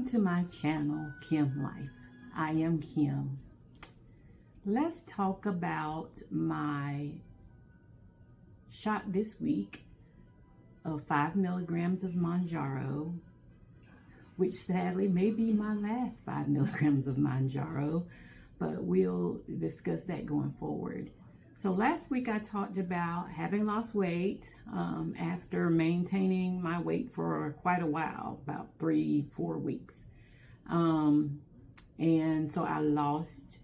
to my channel, Kim Life. I am Kim. Let's talk about my shot this week of 5 milligrams of Mounjaro, which sadly may be my last 5 milligrams of Mounjaro, but we'll discuss that going forward. So last week I talked about having lost weight after maintaining my weight for quite a while, about 3-4 weeks. And so I lost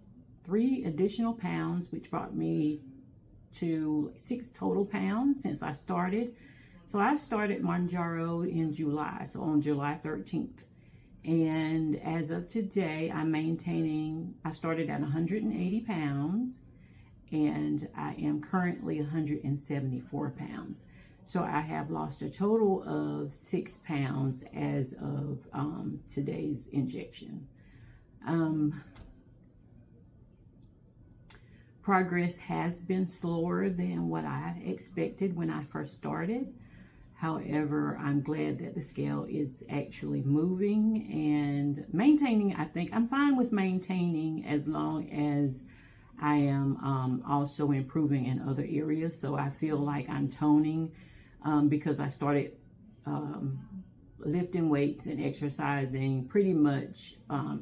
3 additional pounds, which brought me to 6 total pounds since I started. So I started Mounjaro in July, so on July 13th. And as of today, I started at 180 pounds. And I am currently 174 pounds. So I have lost a total of 6 pounds as of today's injection. Progress has been slower than what I expected when I first started. However, I'm glad that the scale is actually moving and maintaining. I think I'm fine with maintaining as long as I am also improving in other areas. So I feel like I'm toning because I started lifting weights and exercising pretty much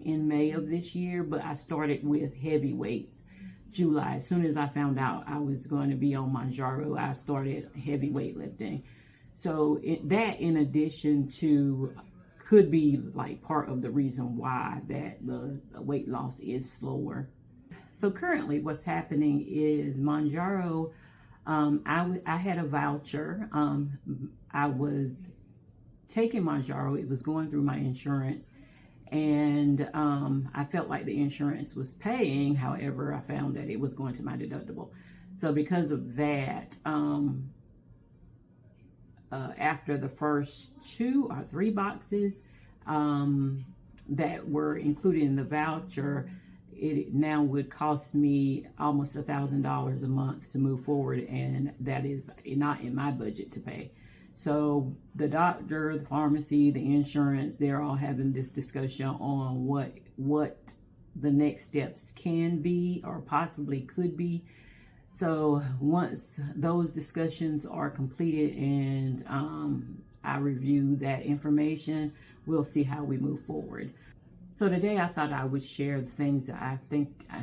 in May of this year, but I started with heavy weights July. As soon as I found out I was going to be on Mounjaro, I started heavy weightlifting. So that in addition to could be like part of the reason why that the weight loss is slower. So currently what's happening is Mounjaro, I had a voucher. I was taking Mounjaro. It was going through my insurance. And I felt like the insurance was paying. However, I found that it was going to my deductible. So because of that, after the first 2 or 3 boxes that were included in the voucher, it now would cost me almost $1,000 a month to move forward, and that is not in my budget to pay. So the doctor, the pharmacy, the insurance, they're all having this discussion on what the next steps can be or possibly could be. So once those discussions are completed and I review that information, we'll see how we move forward. So today I thought I would share the things that I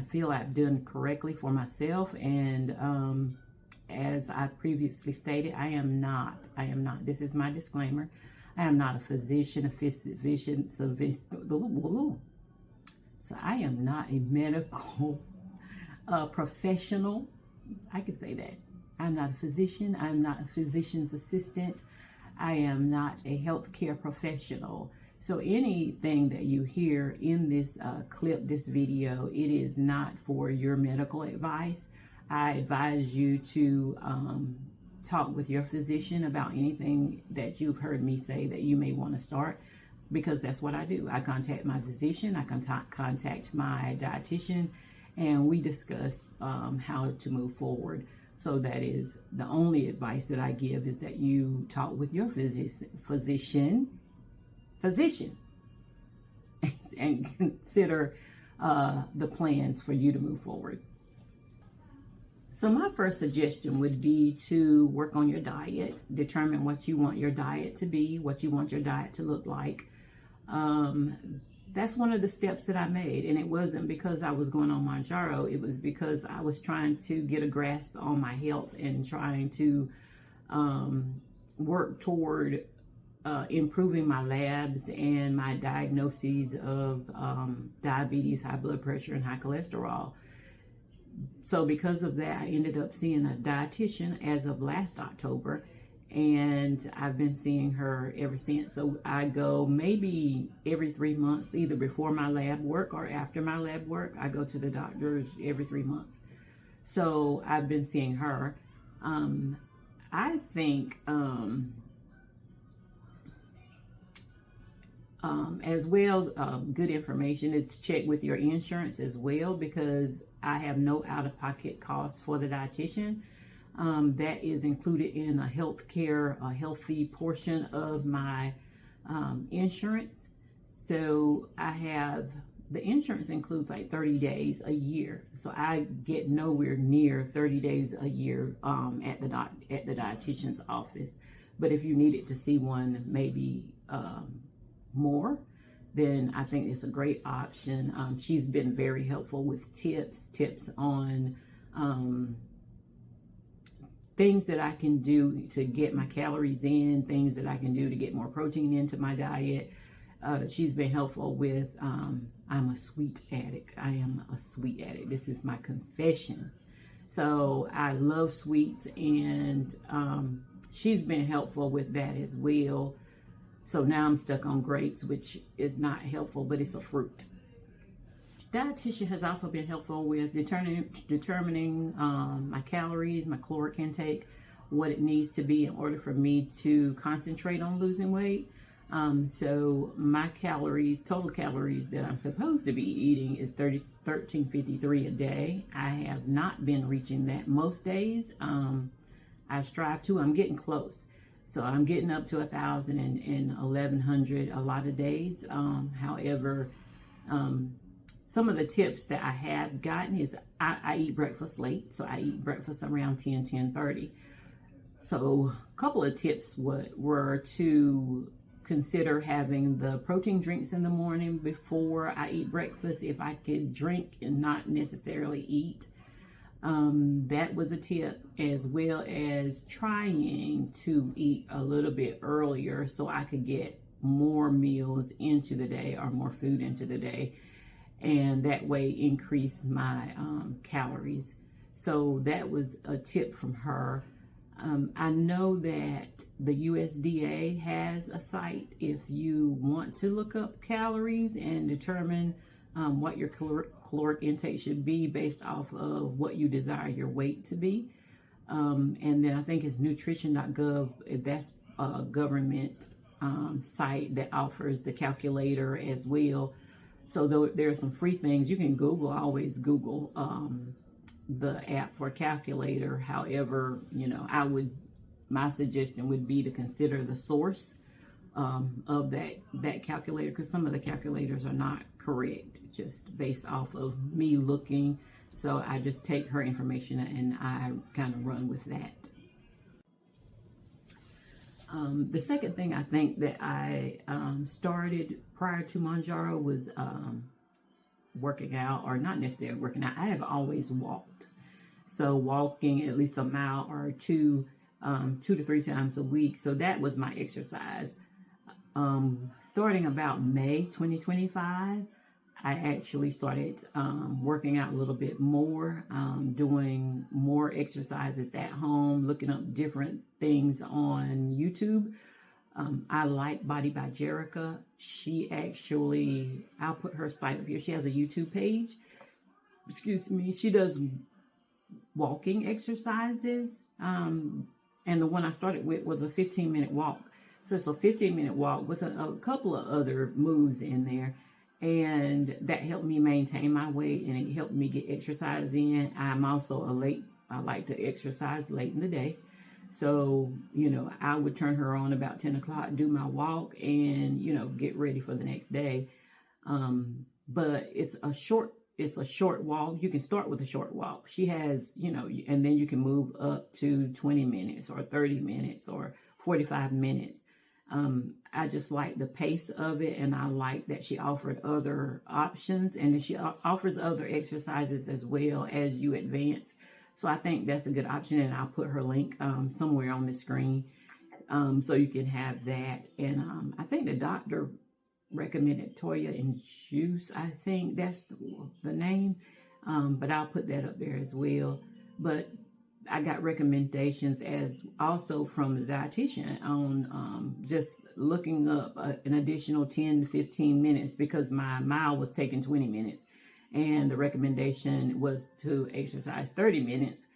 feel I've done correctly for myself. And as I've previously stated, I am not, this is my disclaimer, I am not a physician, so I am not a medical professional. I could say that. I'm not a physician. I'm not a physician's assistant. I am not a healthcare professional. So anything that you hear in this clip, this video, it is not for your medical advice. I advise you to talk with your physician about anything that you've heard me say that you may want to start, because that's what I do. I contact my physician, I contact my dietitian, and we discuss how to move forward. So that is the only advice that I give, is that you talk with your physician, and consider the plans for you to move forward. So my first suggestion would be to work on your diet, determine what you want your diet to be, what you want your diet to look like. That's one of the steps that I made, and it wasn't because I was going on Mounjaro. It was because I was trying to get a grasp on my health and trying to work toward improving my labs and my diagnoses of diabetes, high blood pressure, and high cholesterol. So because of that, I ended up seeing a dietitian as of last October, and I've been seeing her ever since. So I go maybe every 3 months, either before my lab work or after my lab work. I go to the doctors every 3 months. So I've been seeing her. I think as well, good information is to check with your insurance as well, because I have no out-of-pocket costs for the dietitian. That is included in a healthy portion of my insurance. So I have, the insurance includes like 30 days a year. So I get nowhere near 30 days a year at the dietitian's office. But if you needed to see one, maybe more, then I think it's a great option. She's been very helpful with tips on things that I can do to get my calories in, things that I can do to get more protein into my diet. She's been helpful with, I'm a sweet addict. I am a sweet addict. This is my confession. So I love sweets, and she's been helpful with that as well. So now I'm stuck on grapes, which is not helpful, but it's a fruit. Dietitian has also been helpful with determining my calories, my caloric intake, what it needs to be in order for me to concentrate on losing weight. So my calories, total calories that I'm supposed to be eating is 1353 a day. I have not been reaching that most days. I strive to. I'm getting close. So I'm getting up to 1,000 and 1,100 a lot of days. However, some of the tips that I have gotten is I eat breakfast late. So I eat breakfast around 10:30. So a couple of tips were to consider having the protein drinks in the morning before I eat breakfast. If I could drink and not necessarily eat, that was a tip, as well as trying to eat a little bit earlier so I could get more meals into the day, or more food into the day, and that way increase my calories. So that was a tip from her. I know that the USDA has a site if you want to look up calories and determine what your caloric intake should be based off of what you desire your weight to be. And then I think it's nutrition.gov. That's a government site that offers the calculator as well. So there are some free things you can Google. Always Google the app for calculator. However, my suggestion would be to consider the source of that calculator, because some of the calculators are not correct just based off of me looking. So I just take her information and I kind of run with that. The second thing I think that I started prior to Mounjaro was working out, or not necessarily working out. I have always walked. So walking at least a mile or two to 3 times a week. So that was my exercise. Starting about May 2025, I actually started working out a little bit more, doing more exercises at home, looking up different things on YouTube. I like Body by Jerica. She actually, I'll put her site up here. She has a YouTube page. Excuse me. She does walking exercises. And the one I started with was a 15-minute walk. So it's a 15-minute walk with a couple of other moves in there. And that helped me maintain my weight, and it helped me get exercise in. I'm also I like to exercise late in the day. So, I would turn her on about 10 o'clock, do my walk, and, get ready for the next day. But it's a short walk. You can start with a short walk. She has, and then you can move up to 20 minutes or 30 minutes or 45 minutes. I just like the pace of it, and I like that she offered other options, and that she offers other exercises as well as you advance. So I think that's a good option, and I'll put her link somewhere on the screen so you can have that. And I think the doctor recommended Toya and Juice. I think that's the name, but I'll put that up there as well. But I got recommendations as also from the dietitian on just looking up an additional 10 to 15 minutes, because my mile was taking 20 minutes. And the recommendation was to exercise 30 minutes.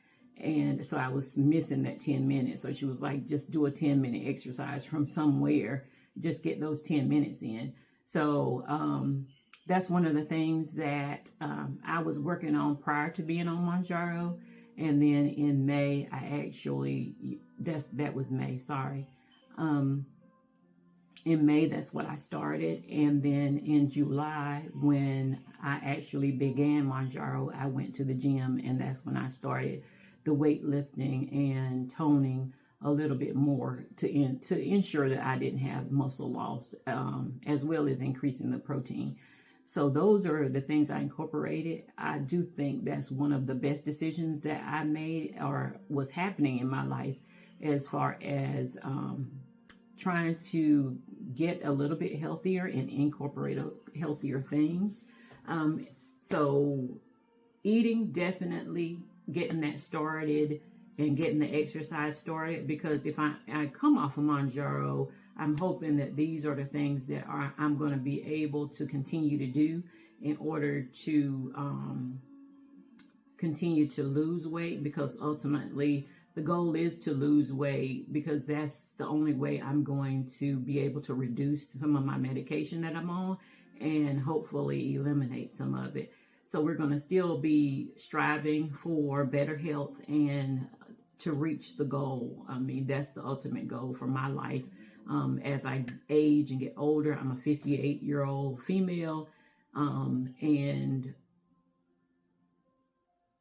And so I was missing that 10 minutes. So she was like, just do a 10-minute exercise from somewhere. Just get those 10 minutes in. So that's one of the things that I was working on prior to being on Mounjaro. And then in May, I actually, that was May, sorry. in May, that's what I started. And then in July, when I actually began Mounjaro, I went to the gym, and that's when I started the weightlifting and toning a little bit more to ensure that I didn't have muscle loss, as well as increasing the protein. So those are the things I incorporated. I do think that's one of the best decisions that I made or was happening in my life, as far as trying to get a little bit healthier and incorporate healthier things. So eating, definitely getting that started and getting the exercise started, because if I come off of Mounjaro, I'm hoping that these are the things that I'm going to be able to continue to do in order to continue to lose weight, because ultimately the goal is to lose weight, because that's the only way I'm going to be able to reduce some of my medication that I'm on and hopefully eliminate some of it. So we're going to still be striving for better health and to reach the goal. I mean, that's the ultimate goal for my life. As I age and get older, I'm a 58-year-old female, and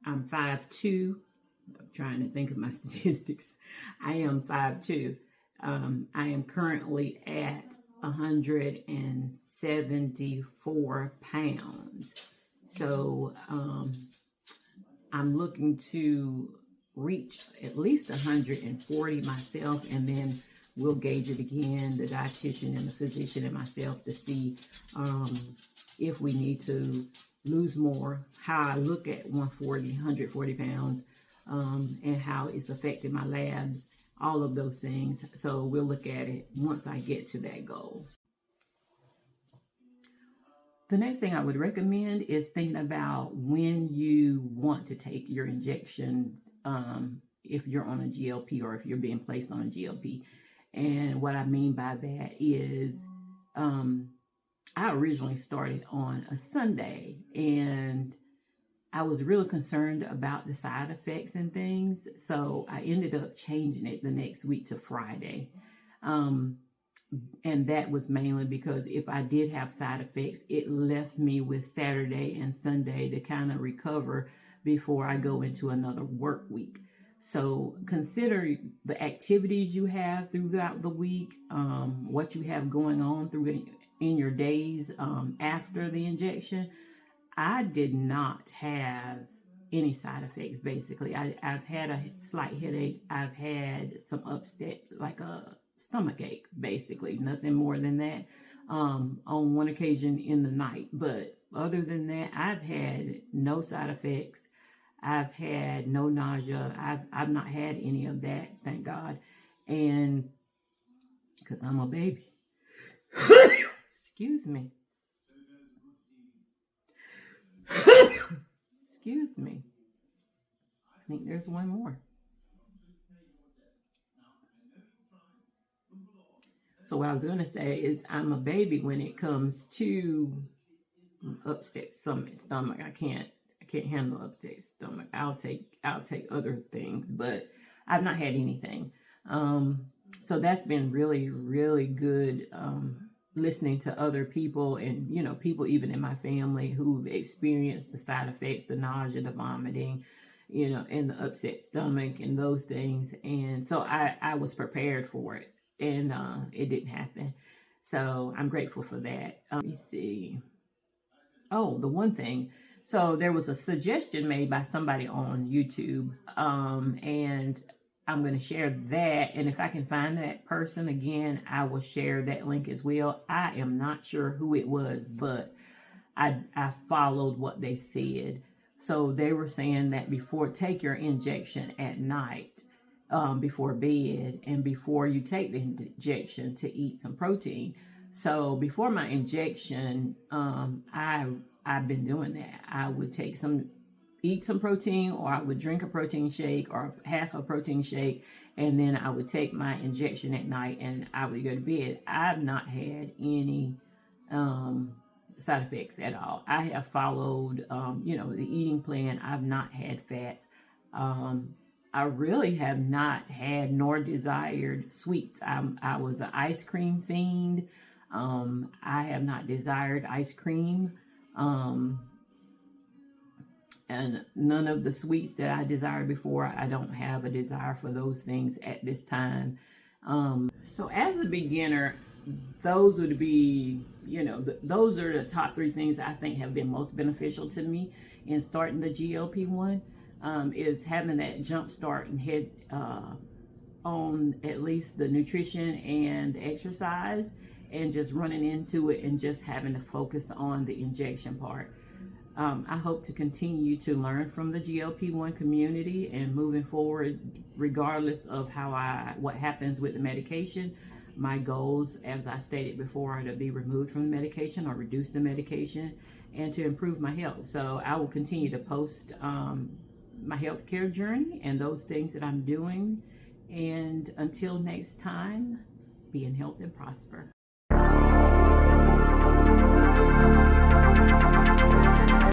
I'm 5'2". I'm trying to think of my statistics. I am 5'2". I am currently at 174 pounds. So I'm looking to reach at least 140 myself, and then we'll gauge it again, the dietitian and the physician and myself, to see if we need to lose more, how I look at 140 pounds, and how it's affected my labs, all of those things. So we'll look at it once I get to that goal. The next thing I would recommend is thinking about when you want to take your injections, if you're on a GLP or if you're being placed on a GLP. And what I mean by that is, I originally started on a Sunday, and I was really concerned about the side effects and things. So I ended up changing it the next week to Friday. And that was mainly because if I did have side effects, it left me with Saturday and Sunday to kind of recover before I go into another work week. So consider the activities you have throughout the week, what you have going on in your days after the injection. I did not have any side effects, basically. I've had a slight headache. I've had some upset, like a stomach ache, basically. Nothing more than that. On one occasion in the night. But other than that, I've had no side effects. I've had no nausea. I've not had any of that, thank God. And because I'm a baby. Excuse me. Excuse me. I think there's one more. So what I was going to say is I'm a baby when it comes to upset stomach. I can't handle upset stomach. I'll take other things, but I've not had anything. So that's been really, really good. Listening to other people and, people even in my family who've experienced the side effects, the nausea, the vomiting, and the upset stomach and those things. And so I was prepared for it, and it didn't happen. So I'm grateful for that. Let me see. Oh, the one thing. So there was a suggestion made by somebody on YouTube, and I'm going to share that. And if I can find that person again, I will share that link as well. I am not sure who it was, but I followed what they said. So they were saying that take your injection at night, before bed, and before you take the injection, to eat some protein. So before my injection, I've been doing that. I would eat some protein, or I would drink a protein shake or half a protein shake, and then I would take my injection at night and I would go to bed. I've not had any side effects at all. I have followed, the eating plan. I've not had fats. I really have not had nor desired sweets. I was an ice cream fiend. I have not desired ice cream. Um, and none of the sweets that I desired before, I don't have a desire for those things at this time. So as a beginner, those would be, those are the top three things I think have been most beneficial to me in starting the GLP-1, is having that jump start and head on at least the nutrition and exercise, and just running into it and just having to focus on the injection part. I hope to continue to learn from the GLP-1 community and moving forward, regardless of what happens with the medication. My goals, as I stated before, are to be removed from the medication or reduce the medication and to improve my health. So I will continue to post my healthcare journey and those things that I'm doing. And until next time, be in health and prosper.